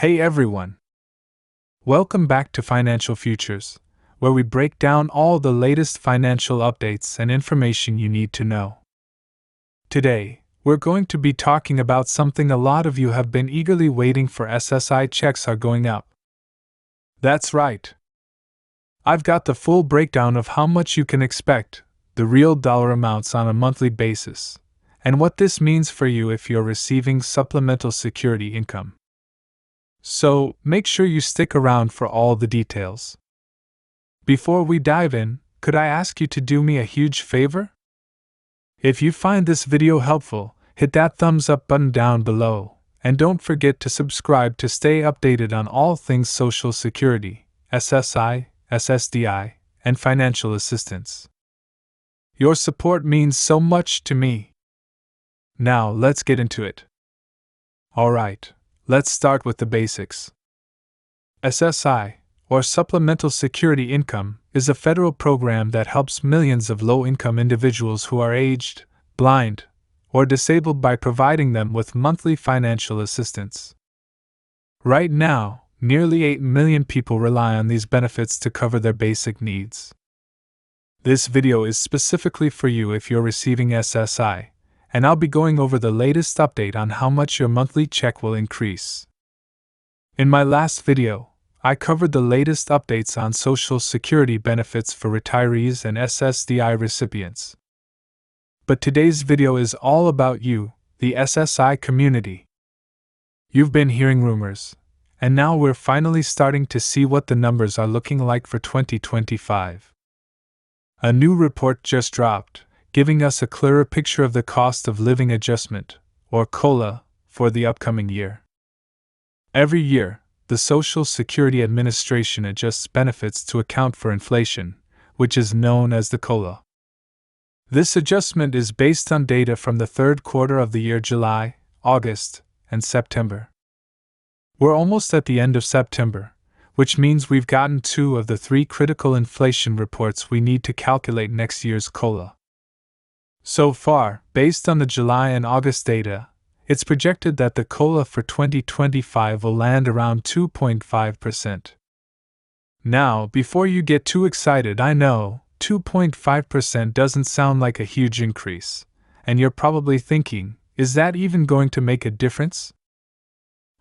Hey everyone! Welcome back to Financial Futures, where we break down all the latest financial updates and information you need to know. Today, we're going to be talking about something a lot of you have been eagerly waiting for. SSI checks are going up. That's right. I've got the full breakdown of how much you can expect, the real dollar amounts on a monthly basis, and what this means for you if you're receiving supplemental security income. So, make sure you stick around for all the details. Before we dive in, could I ask you to do me a huge favor? If you find this video helpful, hit that thumbs up button down below, and don't forget to subscribe to stay updated on all things Social Security, SSI, SSDI, and financial assistance. Your support means so much to me. Now, let's get into it. Alright. Let's start with the basics. SSI, or Supplemental Security Income, is a federal program that helps millions of low-income individuals who are aged, blind, or disabled by providing them with monthly financial assistance. Right now, nearly 8 million people rely on these benefits to cover their basic needs. This video is specifically for you if you're receiving SSI, and I'll be going over the latest update on how much your monthly check will increase. In my last video, I covered the latest updates on Social Security benefits for retirees and SSDI recipients. But today's video is all about you, the SSI community. You've been hearing rumors, and now we're finally starting to see what the numbers are looking like for 2025. A new report just dropped, giving us a clearer picture of the cost of living adjustment, or COLA, for the upcoming year. Every year, the Social Security Administration adjusts benefits to account for inflation, which is known as the COLA. This adjustment is based on data from the third quarter of the year: July, August, and September. We're almost at the end of September, which means we've gotten 2 of the 3 critical inflation reports we need to calculate next year's COLA. So far, based on the July and August data, it's projected that the COLA for 2025 will land around 2.5%. Now, before you get too excited, I know 2.5% doesn't sound like a huge increase, and you're probably thinking, is that even going to make a difference?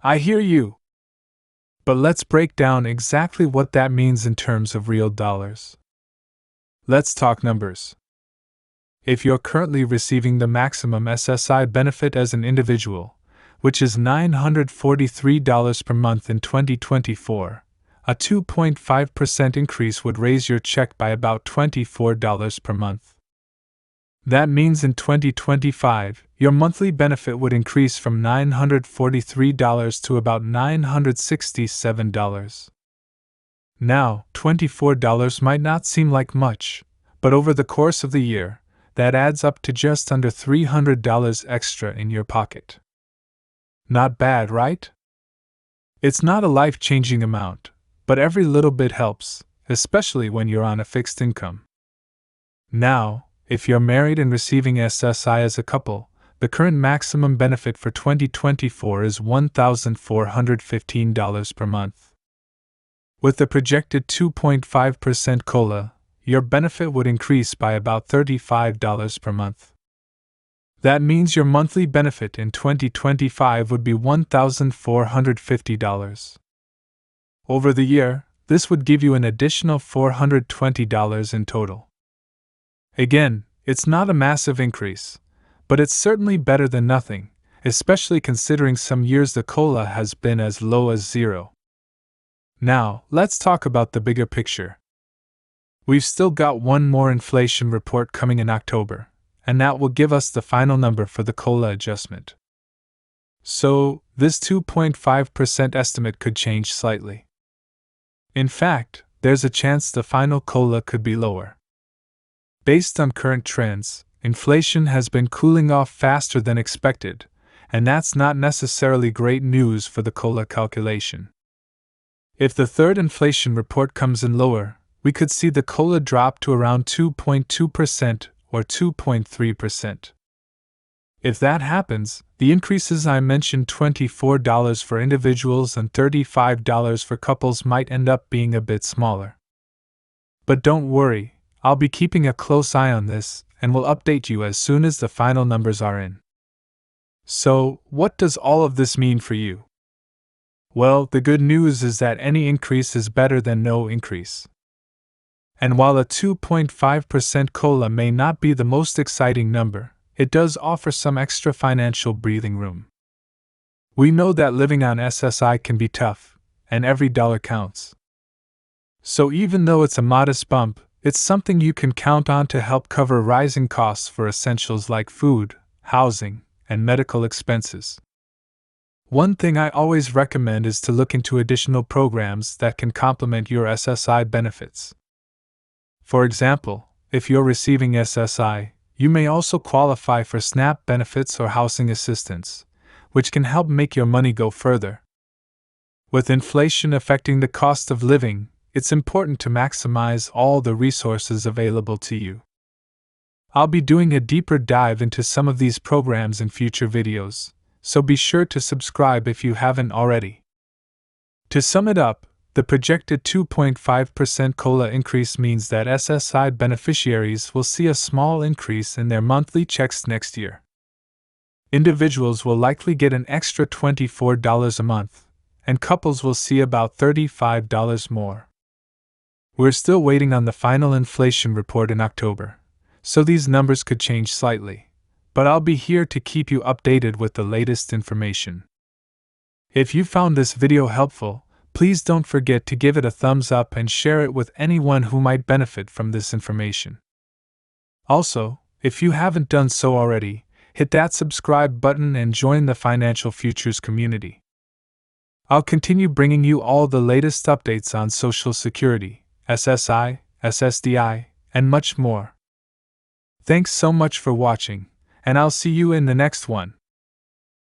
I hear you. But let's break down exactly what that means in terms of real dollars. Let's talk numbers. If you're currently receiving the maximum SSI benefit as an individual, which is $943 per month in 2024, a 2.5% increase would raise your check by about $24 per month. That means in 2025, your monthly benefit would increase from $943 to about $967. Now, $24 might not seem like much, but over the course of the year, that adds up to just under $300 extra in your pocket. Not bad, right? It's not a life-changing amount, but every little bit helps, especially when you're on a fixed income. Now, if you're married and receiving SSI as a couple, the current maximum benefit for 2024 is $1,415 per month. With the projected 2.5% COLA, your benefit would increase by about $35 per month. That means your monthly benefit in 2025 would be $1,450. Over the year, this would give you an additional $420 in total. Again, it's not a massive increase, but it's certainly better than nothing, especially considering some years the COLA has been as low as 0. Now, let's talk about the bigger picture. We've still got one more inflation report coming in October, and that will give us the final number for the COLA adjustment. So, this 2.5% estimate could change slightly. In fact, there's a chance the final COLA could be lower. Based on current trends, inflation has been cooling off faster than expected, and that's not necessarily great news for the COLA calculation. If the third inflation report comes in lower, we could see the COLA drop to around 2.2% or 2.3%. If that happens, the increases I mentioned, $24 for individuals and $35 for couples, might end up being a bit smaller. But don't worry, I'll be keeping a close eye on this and will update you as soon as the final numbers are in. So, what does all of this mean for you? Well, the good news is that any increase is better than no increase. And while a 2.5% COLA may not be the most exciting number, it does offer some extra financial breathing room. We know that living on SSI can be tough, and every dollar counts. So even though it's a modest bump, it's something you can count on to help cover rising costs for essentials like food, housing, and medical expenses. One thing I always recommend is to look into additional programs that can complement your SSI benefits. For example, if you're receiving SSI, you may also qualify for SNAP benefits or housing assistance, which can help make your money go further. With inflation affecting the cost of living, it's important to maximize all the resources available to you. I'll be doing a deeper dive into some of these programs in future videos, so be sure to subscribe if you haven't already. To sum it up, the projected 2.5% COLA increase means that SSI beneficiaries will see a small increase in their monthly checks next year. Individuals will likely get an extra $24 a month, and couples will see about $35 more. We're still waiting on the final inflation report in October, so these numbers could change slightly, but I'll be here to keep you updated with the latest information. If you found this video helpful, please don't forget to give it a thumbs up and share it with anyone who might benefit from this information. Also, if you haven't done so already, hit that subscribe button and join the Financial Futures community. I'll continue bringing you all the latest updates on Social Security, SSI, SSDI, and much more. Thanks so much for watching, and I'll see you in the next one.